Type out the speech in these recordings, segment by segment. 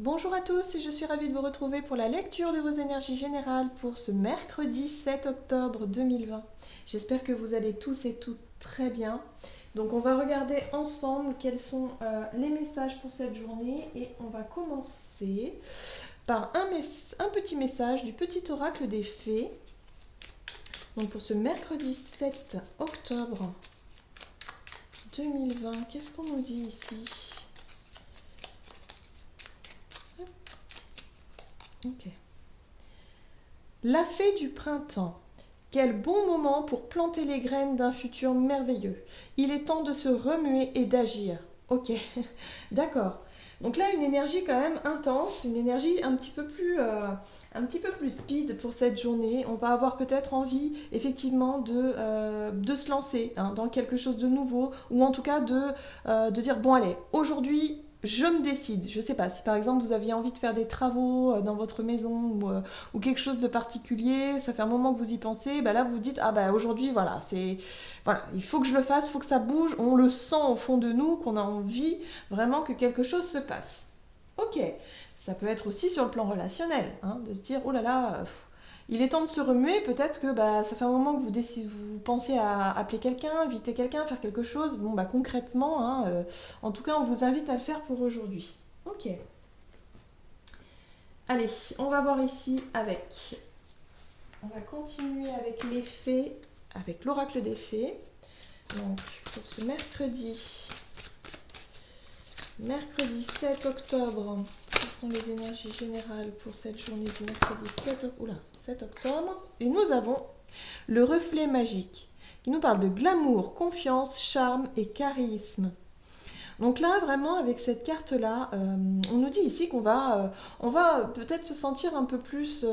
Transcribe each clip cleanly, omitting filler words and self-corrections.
Bonjour à tous et je suis ravie de vous retrouver pour la lecture de vos énergies générales pour ce mercredi 7 octobre 2020. J'espère que vous allez tous et toutes très bien. Donc on va regarder ensemble quels sont les messages pour cette journée et on va commencer par un petit message du petit oracle des fées. Donc pour ce mercredi 7 octobre 2020, qu'est-ce qu'on nous dit ici ? Ok. La fée du printemps. Quel bon moment pour planter les graines d'un futur merveilleux. Il est temps de se remuer et d'agir. Ok, d'accord. Donc là, une énergie quand même intense, une énergie un petit peu plus speed pour cette journée. On va avoir peut-être envie, effectivement, de se lancer dans quelque chose de nouveau, ou en tout cas de dire, bon allez, aujourd'hui, je me décide. Je ne sais pas, si par exemple vous aviez envie de faire des travaux dans votre maison ou quelque chose de particulier, ça fait un moment que vous y pensez, bah là vous dites, ah bah aujourd'hui, voilà, il faut que je le fasse, il faut que ça bouge, on le sent au fond de nous, qu'on a envie vraiment que quelque chose se passe. Ok, ça peut être aussi sur le plan relationnel, de se dire, oh là là, il est temps de se remuer, peut-être que bah, ça fait un moment que vous pensez à appeler quelqu'un, inviter quelqu'un, faire quelque chose. Bon, bah concrètement, en tout cas, on vous invite à le faire pour aujourd'hui. Ok. Allez, on va voir ici on va continuer avec les fées, avec l'oracle des fées. Donc, pour ce mercredi 7 octobre, quelles sont les énergies générales pour cette journée du mercredi 7 octobre. Et nous avons le reflet magique, qui nous parle de glamour, confiance, charme et charisme. Donc là, vraiment, avec cette carte-là, on nous dit ici on va peut-être se sentir un peu plus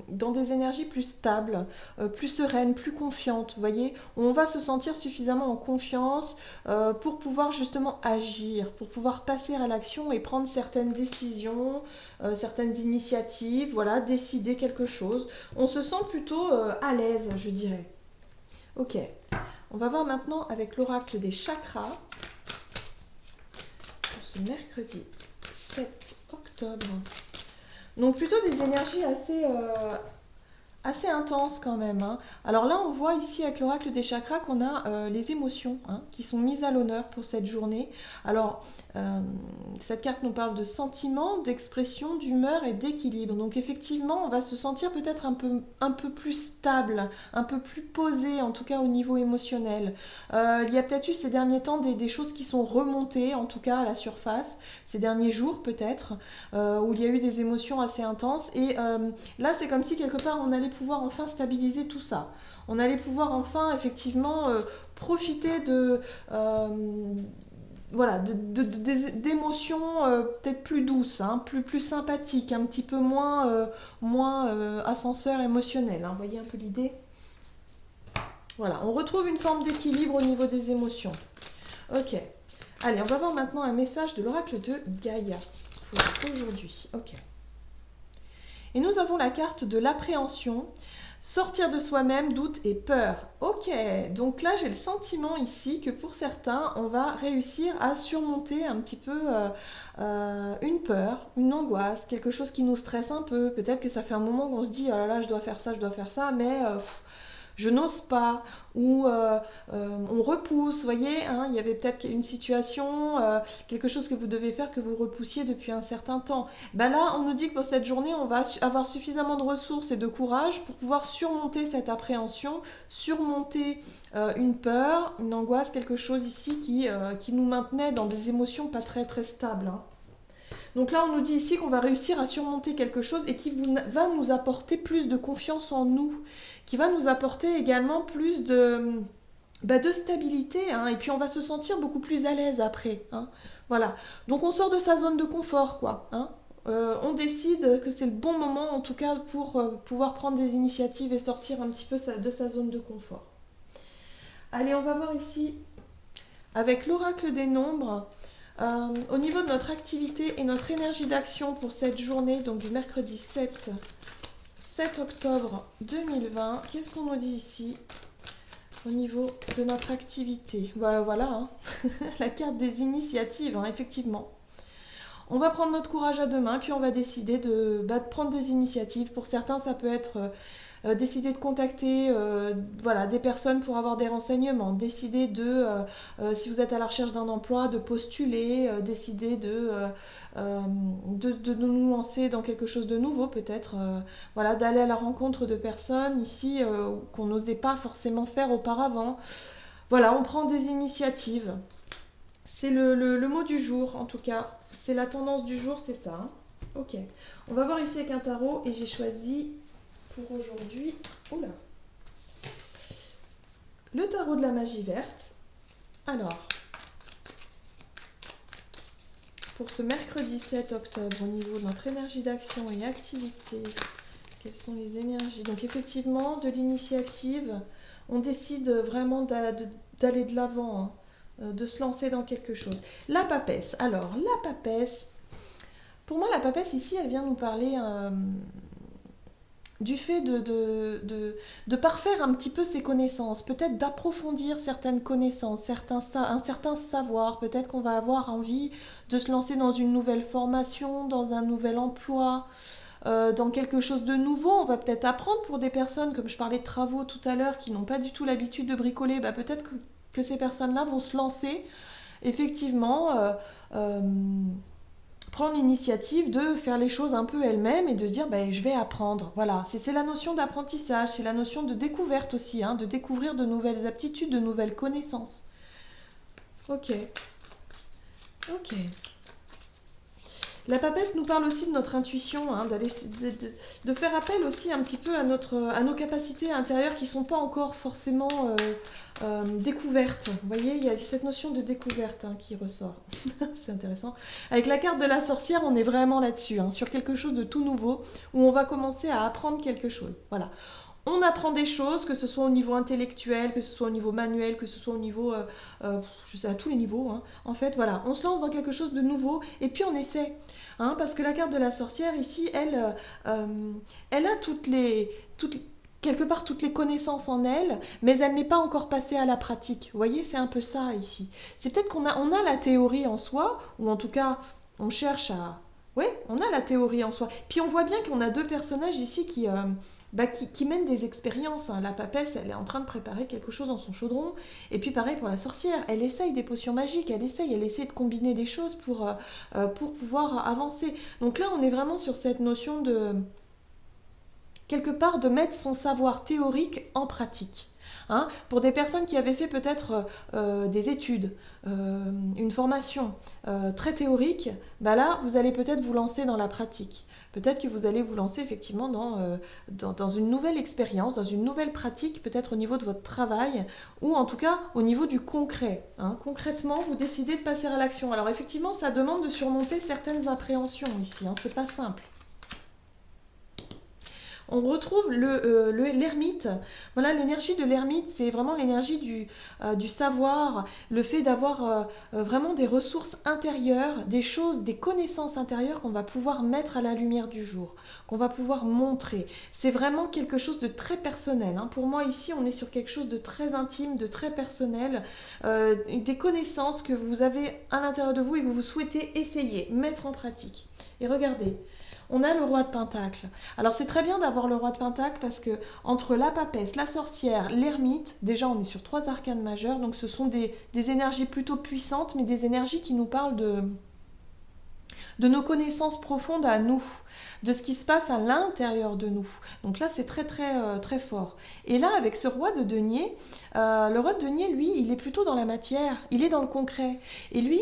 dans des énergies plus stables, plus sereines, plus confiantes, vous voyez. On va se sentir suffisamment en confiance pour pouvoir justement agir, pour pouvoir passer à l'action et prendre certaines décisions, certaines initiatives, voilà, décider quelque chose. On se sent plutôt à l'aise, je dirais. Ok, on va voir maintenant avec l'oracle des chakras. Ce mercredi 7 octobre. Donc plutôt des énergies assez intenses quand même. Alors là, on voit ici avec l'oracle des chakras qu'on a les émotions qui sont mises à l'honneur pour cette journée. Alors, cette carte nous parle de sentiments, d'expression, d'humeur et d'équilibre. Donc effectivement, on va se sentir peut-être un peu plus stable, un peu plus posé, en tout cas au niveau émotionnel. Il y a peut-être eu ces derniers temps des choses qui sont remontées, en tout cas à la surface, ces derniers jours peut-être, où il y a eu des émotions assez intenses. Et là, c'est comme si quelque part on allait pouvoir enfin stabiliser tout ça. On allait pouvoir enfin effectivement profiter voilà, d'émotions peut-être plus douces, plus sympathiques, un petit peu moins ascenseur émotionnel. Vous voyez un peu l'idée ? Voilà, on retrouve une forme d'équilibre au niveau des émotions. Ok. Allez, on va voir maintenant un message de l'oracle de Gaïa pour aujourd'hui. Ok. Et nous avons la carte de l'appréhension, sortir de soi-même, doute et peur. Ok, donc là j'ai le sentiment ici que pour certains, on va réussir à surmonter un petit peu une peur, une angoisse, quelque chose qui nous stresse un peu. Peut-être que ça fait un moment qu'on se dit, oh là là, je dois faire ça, mais je n'ose pas, ou on repousse, vous voyez, il y avait peut-être une situation, quelque chose que vous devez faire que vous repoussiez depuis un certain temps. Ben là, on nous dit que pour cette journée, on va avoir suffisamment de ressources et de courage pour pouvoir surmonter cette appréhension, surmonter une peur, une angoisse, quelque chose ici qui nous maintenait dans des émotions pas très très stables. Donc là, on nous dit ici qu'on va réussir à surmonter quelque chose et qui va nous apporter plus de confiance en nous, qui va nous apporter également plus de stabilité, et puis on va se sentir beaucoup plus à l'aise après. Voilà. Donc on sort de sa zone de confort, quoi. On décide que c'est le bon moment, en tout cas, pour pouvoir prendre des initiatives et sortir un petit peu de sa zone de confort. Allez, on va voir ici, avec l'oracle des nombres, au niveau de notre activité et notre énergie d'action pour cette journée, donc du mercredi 7 octobre 2020, qu'est-ce qu'on nous dit ici au niveau de notre activité? Voilà, la carte des initiatives, effectivement. On va prendre notre courage à deux mains, puis on va décider de prendre des initiatives. Pour certains, ça peut être décider de contacter voilà, des personnes pour avoir des renseignements, décider si vous êtes à la recherche d'un emploi, de postuler, décider de nous lancer dans quelque chose de nouveau peut-être, voilà, d'aller à la rencontre de personnes ici qu'on n'osait pas forcément faire auparavant. Voilà, on prend des initiatives. C'est le mot du jour en tout cas, c'est la tendance du jour, c'est ça. Hein. Ok, on va voir ici avec un tarot et j'ai choisi pour aujourd'hui, oula, le tarot de la magie verte. Alors, pour ce mercredi 7 octobre, au niveau de notre énergie d'action et activité, quelles sont les énergies? Donc effectivement, de l'initiative, on décide vraiment d'aller de l'avant, hein, de se lancer dans quelque chose. La papesse, alors la papesse, pour moi la papesse ici, elle vient nous parler du fait de parfaire un petit peu ses connaissances, peut-être d'approfondir certaines connaissances, un certain savoir, peut-être qu'on va avoir envie de se lancer dans une nouvelle formation, dans un nouvel emploi, dans quelque chose de nouveau. On va peut-être apprendre pour des personnes, comme je parlais de travaux tout à l'heure, qui n'ont pas du tout l'habitude de bricoler, peut-être que ces personnes-là vont se lancer, effectivement, prendre l'initiative de faire les choses un peu elles-mêmes et de se dire je vais apprendre. Voilà, c'est la notion d'apprentissage, c'est la notion de découverte aussi, hein, de découvrir de nouvelles aptitudes, de nouvelles connaissances. Ok. Ok. La papesse nous parle aussi de notre intuition, hein, de faire appel aussi un petit peu à nos capacités intérieures qui ne sont pas encore forcément découvertes. Vous voyez, il y a cette notion de découverte hein, qui ressort. C'est intéressant. Avec la carte de la sorcière, on est vraiment là-dessus, hein, sur quelque chose de tout nouveau, où on va commencer à apprendre quelque chose. Voilà. On apprend des choses, que ce soit au niveau intellectuel, que ce soit au niveau manuel, que ce soit au niveau, je sais, à tous les niveaux. Hein. En fait, voilà, on se lance dans quelque chose de nouveau et puis on essaie. Hein, parce que la carte de la sorcière, ici, elle a quelque part toutes les connaissances en elle, mais elle n'est pas encore passée à la pratique. Vous voyez, c'est un peu ça ici. C'est peut-être qu'on a la théorie en soi, ou en tout cas, on cherche à... Oui, on a la théorie en soi. Puis on voit bien qu'on a deux personnages ici qui mènent des expériences. Hein. La papesse, elle est en train de préparer quelque chose dans son chaudron. Et puis pareil pour la sorcière. Elle essaye des potions magiques. Elle essaye de combiner des choses pour pouvoir avancer. Donc là, on est vraiment sur cette notion de... quelque part, de mettre son savoir théorique en pratique. Hein, pour des personnes qui avaient fait peut-être des études, une formation très théorique, là, vous allez peut-être vous lancer dans la pratique. Peut-être que vous allez vous lancer effectivement dans une nouvelle expérience, dans une nouvelle pratique, peut-être au niveau de votre travail, ou en tout cas au niveau du concret. Hein. Concrètement, vous décidez de passer à l'action. Alors effectivement, ça demande de surmonter certaines appréhensions ici, hein, c'est pas simple. On retrouve l'ermite. Voilà, l'énergie de l'ermite, c'est vraiment l'énergie du savoir, le fait d'avoir vraiment des ressources intérieures, des choses, des connaissances intérieures qu'on va pouvoir mettre à la lumière du jour, qu'on va pouvoir montrer. C'est vraiment quelque chose de très personnel. Hein. Pour moi, ici, on est sur quelque chose de très intime, de très personnel, des connaissances que vous avez à l'intérieur de vous et que vous souhaitez essayer, mettre en pratique. Et regardez, on a le roi de Pentacle. Alors c'est très bien d'avoir le roi de Pentacle parce que entre la papesse, la sorcière, l'ermite, déjà on est sur 3 arcanes majeures, donc ce sont des énergies plutôt puissantes, mais des énergies qui nous parlent de nos connaissances profondes à nous, de ce qui se passe à l'intérieur de nous. Donc là, c'est très, très, très fort. Et là, avec ce roi de denier, le roi de denier, lui, il est plutôt dans la matière, il est dans le concret. Et lui,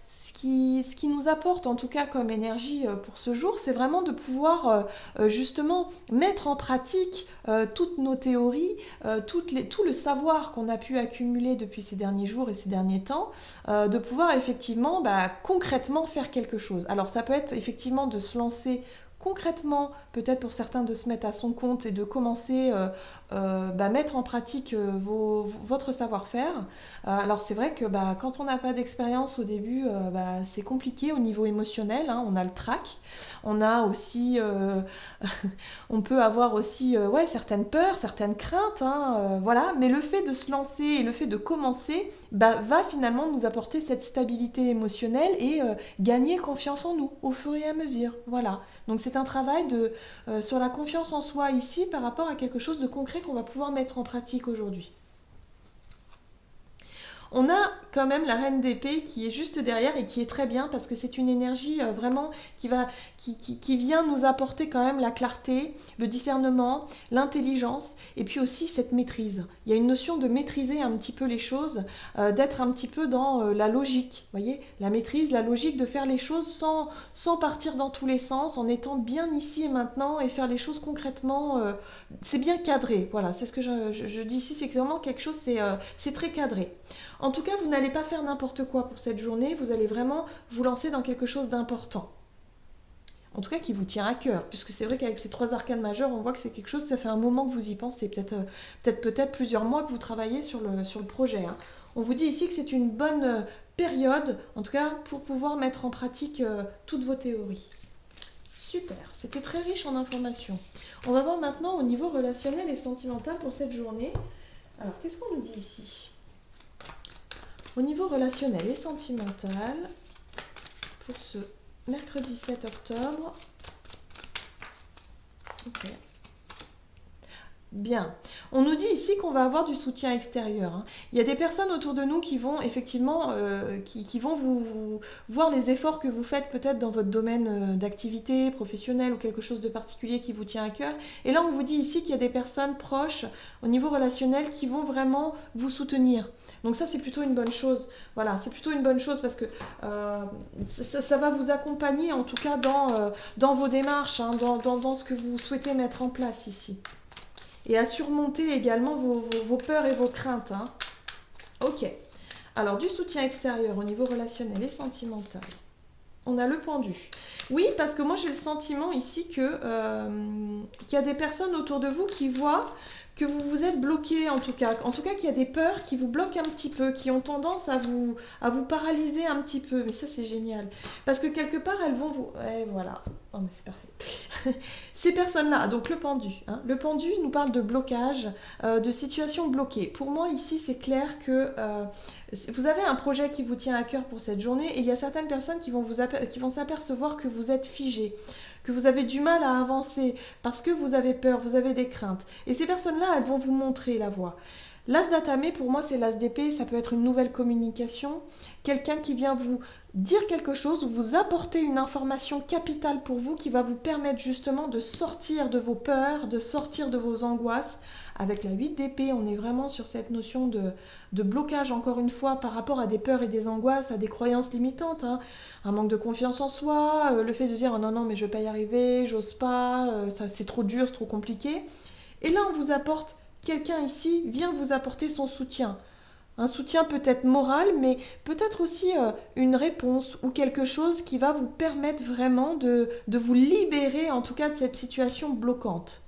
ce qui nous apporte, en tout cas comme énergie pour ce jour, c'est vraiment de pouvoir justement mettre en pratique toutes nos théories, tout le savoir qu'on a pu accumuler depuis ces derniers jours et ces derniers temps, de pouvoir effectivement concrètement faire quelque chose. Alors ça peut être effectivement de se lancer concrètement, peut-être pour certains de se mettre à son compte et de commencer mettre en pratique votre savoir-faire. Alors c'est vrai que quand on n'a pas d'expérience au début, c'est compliqué au niveau émotionnel, hein. On a le trac, on a aussi, on peut avoir aussi certaines peurs, certaines craintes, hein, voilà. Mais le fait de se lancer et le fait de commencer va finalement nous apporter cette stabilité émotionnelle et gagner confiance en nous au fur et à mesure. Voilà. Donc c'est un travail sur la confiance en soi ici par rapport à quelque chose de concret qu'on va pouvoir mettre en pratique aujourd'hui. On a quand même la reine d'épée qui est juste derrière et qui est très bien parce que c'est une énergie vraiment qui vient nous apporter quand même la clarté, le discernement, l'intelligence et puis aussi cette maîtrise. Il y a une notion de maîtriser un petit peu les choses, d'être un petit peu dans la logique, voyez, la maîtrise, la logique de faire les choses sans partir dans tous les sens, en étant bien ici et maintenant et faire les choses concrètement. C'est bien cadré, voilà, c'est ce que je dis ici, c'est vraiment quelque chose, c'est très cadré. En tout cas, vous n'allez pas faire n'importe quoi pour cette journée, vous allez vraiment vous lancer dans quelque chose d'important. En tout cas, qui vous tient à cœur, puisque c'est vrai qu'avec ces 3 arcanes majeures, on voit que c'est quelque chose, ça fait un moment que vous y pensez, peut-être plusieurs mois que vous travaillez sur le projet, hein. On vous dit ici que c'est une bonne période, en tout cas, pour pouvoir mettre en pratique toutes vos théories. Super, c'était très riche en informations. On va voir maintenant au niveau relationnel et sentimental pour cette journée. Alors, qu'est-ce qu'on nous dit ici ? Au niveau relationnel et sentimental, pour ce mercredi 7 octobre, ok. Bien. On nous dit ici qu'on va avoir du soutien extérieur, hein. Il y a des personnes autour de nous qui vont effectivement qui vont vous voir les efforts que vous faites peut-être dans votre domaine d'activité professionnelle ou quelque chose de particulier qui vous tient à cœur. Et là, on vous dit ici qu'il y a des personnes proches au niveau relationnel qui vont vraiment vous soutenir. Donc ça, c'est plutôt une bonne chose. Voilà, c'est plutôt une bonne chose parce que ça va vous accompagner en tout cas dans vos démarches, hein, dans ce que vous souhaitez mettre en place ici. Et à surmonter également vos peurs et vos craintes, hein. Ok. Alors, du soutien extérieur au niveau relationnel et sentimental. On a le pendu. Oui, parce que moi, j'ai le sentiment ici qu'il y a des personnes autour de vous qui voient que vous vous êtes bloqué en tout cas qu'il y a des peurs qui vous bloquent un petit peu, qui ont tendance à vous paralyser un petit peu, mais ça c'est génial, parce que quelque part elles vont vous... Et voilà, oh mais c'est parfait. Ces personnes-là, donc le pendu, hein, le pendu nous parle de blocage, de situation bloquée. Pour moi ici c'est clair que vous avez un projet qui vous tient à cœur pour cette journée et il y a certaines personnes qui vont s'apercevoir que vous êtes figé, que vous avez du mal à avancer parce que vous avez peur, vous avez des craintes. Et ces personnes-là, elles vont vous montrer la voie. L'as d'atamé, pour moi, c'est l'as d'épée, ça peut être une nouvelle communication, quelqu'un qui vient vous dire quelque chose, ou vous apporter une information capitale pour vous qui va vous permettre justement de sortir de vos peurs, de sortir de vos angoisses. Avec la 8 d'épée, on est vraiment sur cette notion de blocage, encore une fois, par rapport à des peurs et des angoisses, à des croyances limitantes, hein. Un manque de confiance en soi, le fait de dire oh non, mais je ne vais pas y arriver, j'ose pas, c'est trop dur, c'est trop compliqué. Et là, on vous apporte, quelqu'un ici vient vous apporter son soutien. Un soutien peut-être moral, mais peut-être aussi une réponse ou quelque chose qui va vous permettre vraiment de vous libérer, en tout cas, de cette situation bloquante.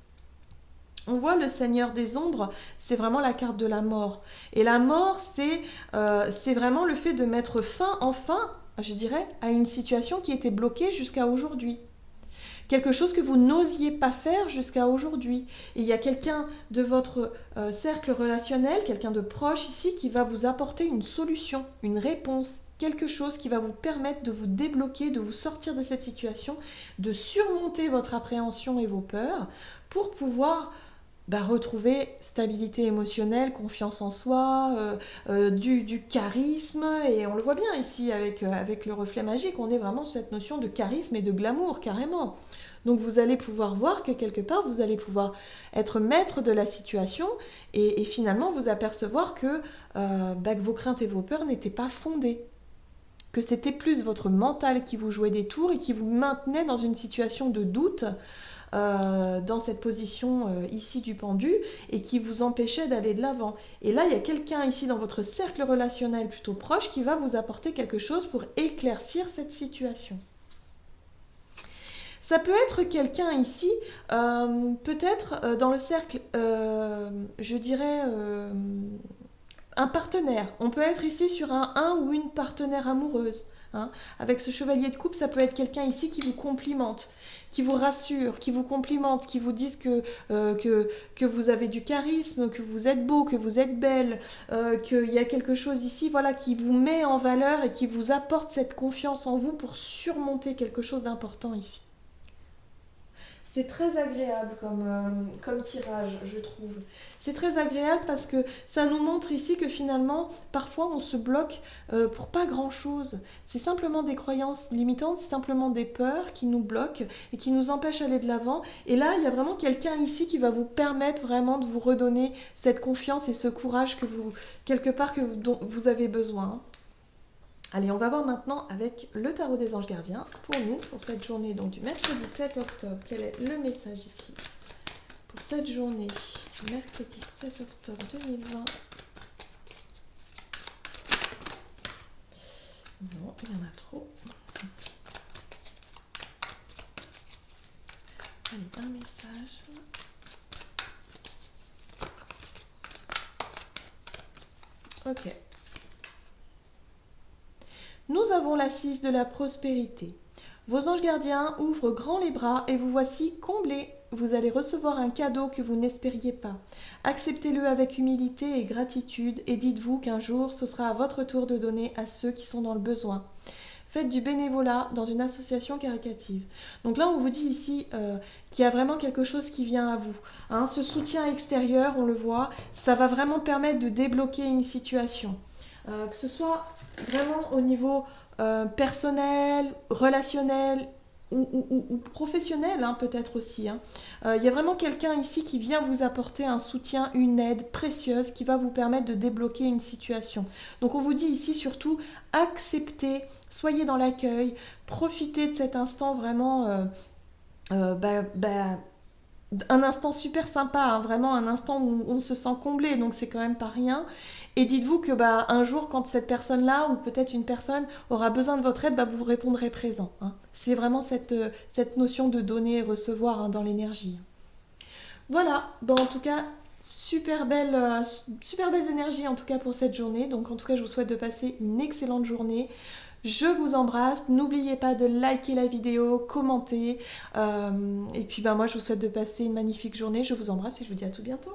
On voit le Seigneur des Ombres, c'est vraiment la carte de la mort. Et la mort, c'est vraiment le fait de mettre fin, enfin, je dirais, à une situation qui était bloquée jusqu'à aujourd'hui. Quelque chose que vous n'osiez pas faire jusqu'à aujourd'hui. Et il y a quelqu'un de votre cercle relationnel, quelqu'un de proche ici, qui va vous apporter une solution, une réponse, quelque chose qui va vous permettre de vous débloquer, de vous sortir de cette situation, de surmonter votre appréhension et vos peurs pour pouvoir retrouver stabilité émotionnelle, confiance en soi, du charisme, et on le voit bien ici avec le reflet magique, on est vraiment sur cette notion de charisme et de glamour carrément. Donc vous allez pouvoir voir que quelque part vous allez pouvoir être maître de la situation et finalement vous apercevoir que vos craintes et vos peurs n'étaient pas fondées, que c'était plus votre mental qui vous jouait des tours et qui vous maintenait dans une situation de doute, dans cette position ici du pendu et qui vous empêchait d'aller de l'avant. Et là, il y a quelqu'un ici dans votre cercle relationnel plutôt proche qui va vous apporter quelque chose pour éclaircir cette situation. Ça peut être quelqu'un ici, peut-être dans le cercle, je dirais, un partenaire. On peut être ici sur un ou une partenaire amoureuse. Hein. Avec ce chevalier de coupe, ça peut être quelqu'un ici qui vous complimente, qui vous rassure, qui vous complimente, qui vous dise que vous avez du charisme, que vous êtes beau, que vous êtes belle, qu'il y a quelque chose ici voilà, qui vous met en valeur et qui vous apporte cette confiance en vous pour surmonter quelque chose d'important ici. C'est très agréable comme tirage, je trouve. C'est très agréable parce que ça nous montre ici que finalement, parfois, on se bloque pour pas grand-chose. C'est simplement des croyances limitantes, c'est simplement des peurs qui nous bloquent et qui nous empêchent d'aller de l'avant. Et là, il y a vraiment quelqu'un ici qui va vous permettre vraiment de vous redonner cette confiance et ce courage que vous, quelque part, dont vous avez besoin. Allez, on va voir maintenant avec le tarot des anges gardiens pour nous, pour cette journée donc du mercredi 7 octobre. Quel est le message ici pour cette journée, mercredi 7 octobre 2020? Non, il y en a trop. Allez, un message. Ok. Nous avons la 6 de la prospérité. Vos anges gardiens ouvrent grand les bras et vous voici comblés. Vous allez recevoir un cadeau que vous n'espériez pas. Acceptez-le avec humilité et gratitude et dites-vous qu'un jour ce sera à votre tour de donner à ceux qui sont dans le besoin. Faites du bénévolat dans une association caritative. Donc là, on vous dit ici qu'il y a vraiment quelque chose qui vient à vous. Hein, ce soutien extérieur, on le voit, ça va vraiment permettre de débloquer une situation. Que ce soit vraiment au niveau personnel, relationnel ou professionnel hein, peut-être aussi. Hein. Il y a vraiment quelqu'un ici qui vient vous apporter un soutien, une aide précieuse qui va vous permettre de débloquer une situation. Donc on vous dit ici surtout acceptez, soyez dans l'accueil, profitez de cet instant vraiment un instant super sympa, hein, vraiment un instant où on se sent comblé, donc c'est quand même pas rien. Et dites-vous que un jour, quand cette personne-là, ou peut-être une personne, aura besoin de votre aide, vous répondrez présent. Hein. C'est vraiment cette notion de donner et recevoir hein, dans l'énergie. Voilà, en tout cas, super belles énergies en tout cas pour cette journée. Donc en tout cas, je vous souhaite de passer une excellente journée. Je vous embrasse, n'oubliez pas de liker la vidéo, commenter. Et puis moi je vous souhaite de passer une magnifique journée. Je vous embrasse et je vous dis à tout bientôt.